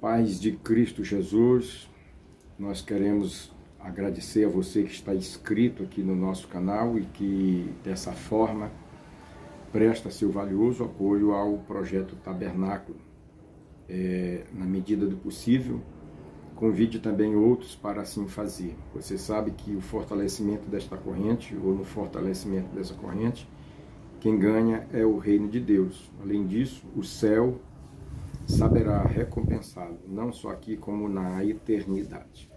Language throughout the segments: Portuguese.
paz de Cristo Jesus, nós queremos agradecer a você que está inscrito aqui no nosso canal e que, dessa forma, presta seu valioso apoio ao projeto Tabernáculo. Na medida do possível, convide também outros para assim fazer. Você sabe que o fortalecimento desta corrente, ou no fortalecimento dessa corrente, quem ganha é o reino de Deus. Além disso, o céu saberá recompensá-lo, não só aqui como na eternidade.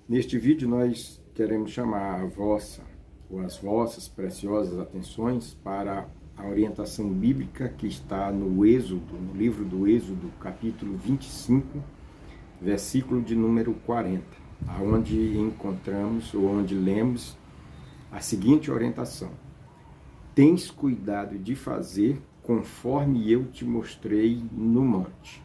Neste vídeo nós queremos chamar a vossa ou as vossas preciosas atenções para a orientação bíblica que está no Êxodo, no livro do Êxodo, capítulo 25, versículo de número 40, onde encontramos ou onde lemos a seguinte orientação: tens cuidado de fazer conforme eu te mostrei no monte.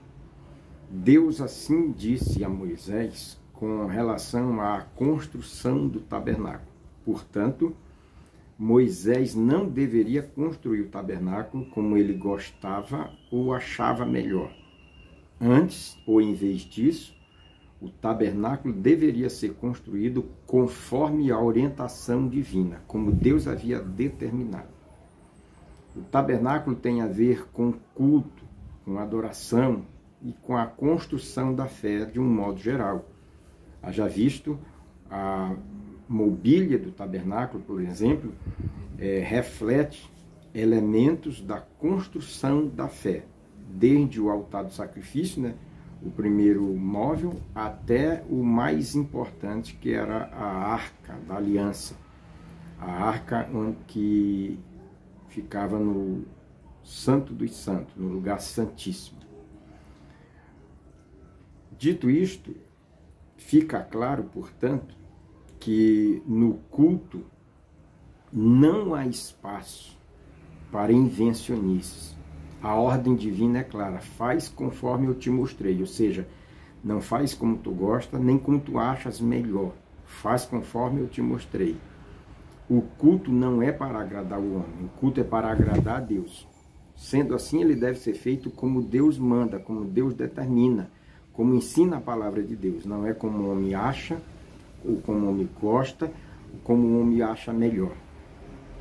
Deus assim disse a Moisés com relação à construção do tabernáculo. Portanto, Moisés não deveria construir o tabernáculo como ele gostava ou achava melhor. Antes, ou em vez disso, o tabernáculo deveria ser construído conforme a orientação divina, como Deus havia determinado. O tabernáculo tem a ver com culto, com adoração e com a construção da fé de um modo geral. Haja visto, a mobília do tabernáculo, por exemplo, reflete elementos da construção da fé, desde o altar do sacrifício, o primeiro móvel, até o mais importante, que era a arca da aliança, a arca que ficava no Santo dos Santos, no lugar santíssimo. Dito isto, fica claro, portanto, que no culto não há espaço para invencionices. A ordem divina é clara: faz conforme eu te mostrei, ou seja, não faz como tu gosta, nem como tu achas melhor, faz conforme eu te mostrei. O culto não é para agradar o homem, o culto é para agradar a Deus. Sendo assim, ele deve ser feito como Deus manda, como Deus determina, como ensina a palavra de Deus. Não é como o homem acha, ou como o homem gosta, ou como o homem acha melhor.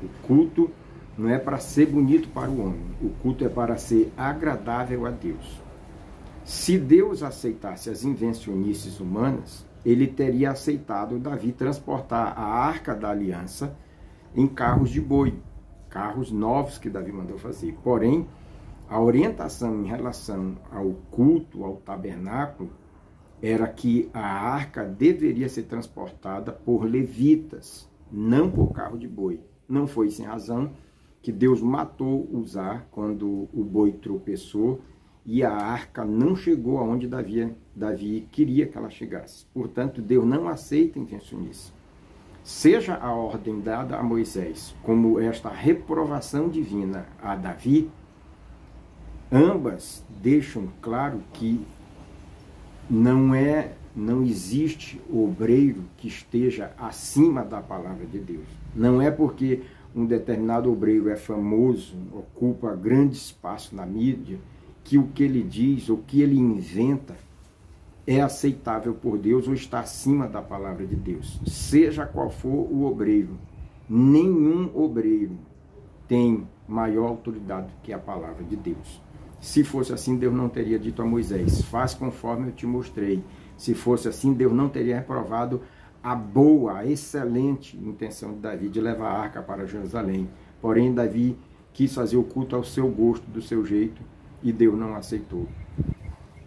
O culto não é para ser bonito para o homem, o culto é para ser agradável a Deus. Se Deus aceitasse as invencionices humanas, ele teria aceitado Davi transportar a arca da aliança em carros de boi, carros novos que Davi mandou fazer. Porém, a orientação em relação ao culto, ao tabernáculo, era que a arca deveria ser transportada por levitas, não por carro de boi. Não foi sem razão que Deus matou Uzá quando o boi tropeçou e a arca não chegou aonde Davi queria que ela chegasse. Portanto, Deus não aceita invencionice. Seja a ordem dada a Moisés, como esta reprovação divina a Davi, ambas deixam claro que não existe obreiro que esteja acima da palavra de Deus. Não é porque um determinado obreiro é famoso, ocupa grande espaço na mídia, que o que ele diz, o que ele inventa, é aceitável por Deus ou está acima da palavra de Deus. Seja qual for o obreiro, nenhum obreiro tem maior autoridade que a palavra de Deus. Se fosse assim, Deus não teria dito a Moisés: faz conforme eu te mostrei. Se fosse assim, Deus não teria reprovado a boa, a excelente intenção de Davi de levar a arca para Jerusalém. Porém, Davi quis fazer o culto ao seu gosto, do seu jeito, e Deus não aceitou.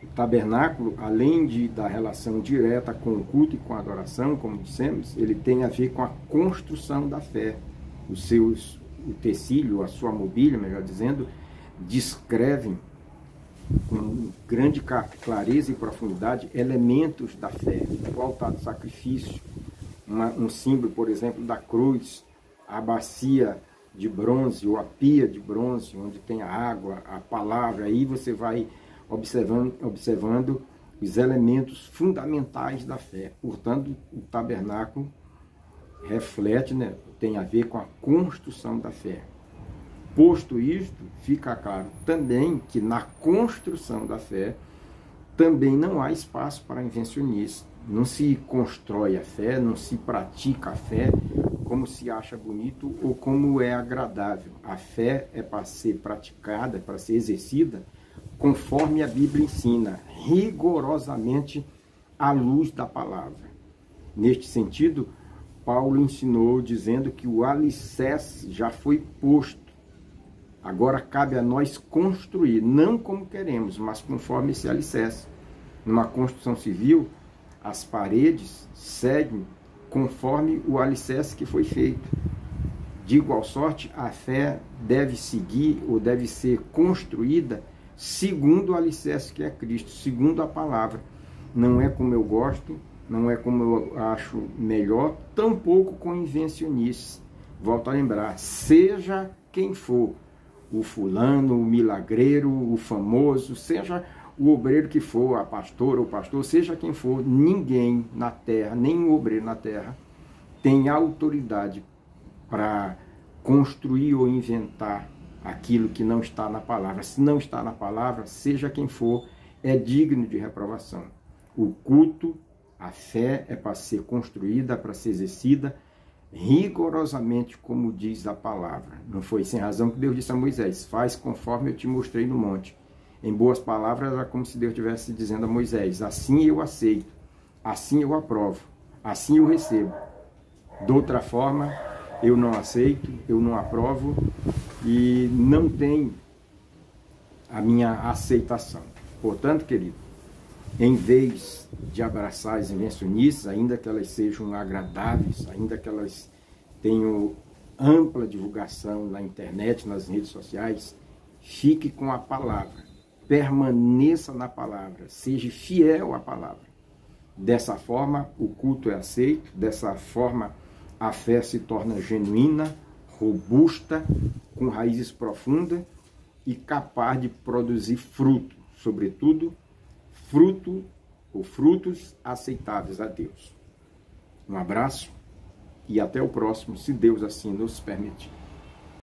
O tabernáculo, além da relação direta com o culto e com a adoração, como dissemos, ele tem a ver com a construção da fé. O tecido, a sua mobília, melhor dizendo, descrevem com grande clareza e profundidade elementos da fé. O altar do sacrifício, um símbolo, por exemplo, da cruz, a bacia de bronze ou a pia de bronze, onde tem a água, a palavra. Aí você vai observando os elementos fundamentais da fé. Portanto, o tabernáculo reflete, tem a ver com a construção da fé. Posto isto, fica claro também que na construção da fé também não há espaço para invencionice. Não se constrói a fé, não se pratica a fé como se acha bonito ou como é agradável. A fé é para ser praticada, para ser exercida, conforme a Bíblia ensina, rigorosamente à luz da palavra. Neste sentido, Paulo ensinou dizendo que o alicerce já foi posto. Agora cabe a nós construir, não como queremos, mas conforme esse alicerce. Numa construção civil, as paredes seguem conforme o alicerce que foi feito. De igual sorte, a fé deve seguir ou deve ser construída segundo o alicerce que é Cristo, segundo a palavra. Não é como eu gosto, não é como eu acho melhor, tampouco com invencionices. Volto a lembrar, seja quem for, o fulano, o milagreiro, o famoso, seja o obreiro que for, a pastora ou pastor, seja quem for, ninguém na terra, nem o obreiro na terra, tem autoridade para construir ou inventar aquilo que não está na palavra. Se não está na palavra, seja quem for, é digno de reprovação. O culto, a fé é para ser construída, para ser exercida rigorosamente como diz a palavra. Não foi sem razão que Deus disse a Moisés, faz conforme eu te mostrei no monte. Em boas palavras, era como se Deus estivesse dizendo a Moisés, assim eu aceito, assim eu aprovo, assim eu recebo. De outra forma, eu não aceito, eu não aprovo e não tem a minha aceitação. Portanto, querido, em vez de abraçar as invencionices, ainda que elas sejam agradáveis, ainda que elas tenham ampla divulgação na internet, nas redes sociais, fique com a palavra, permaneça na palavra, seja fiel à palavra. Dessa forma, o culto é aceito, dessa forma, a fé se torna genuína, robusta, com raízes profundas e capaz de produzir fruto, sobretudo, fruto ou frutos aceitáveis a Deus. Um abraço e até o próximo, se Deus assim nos permitir.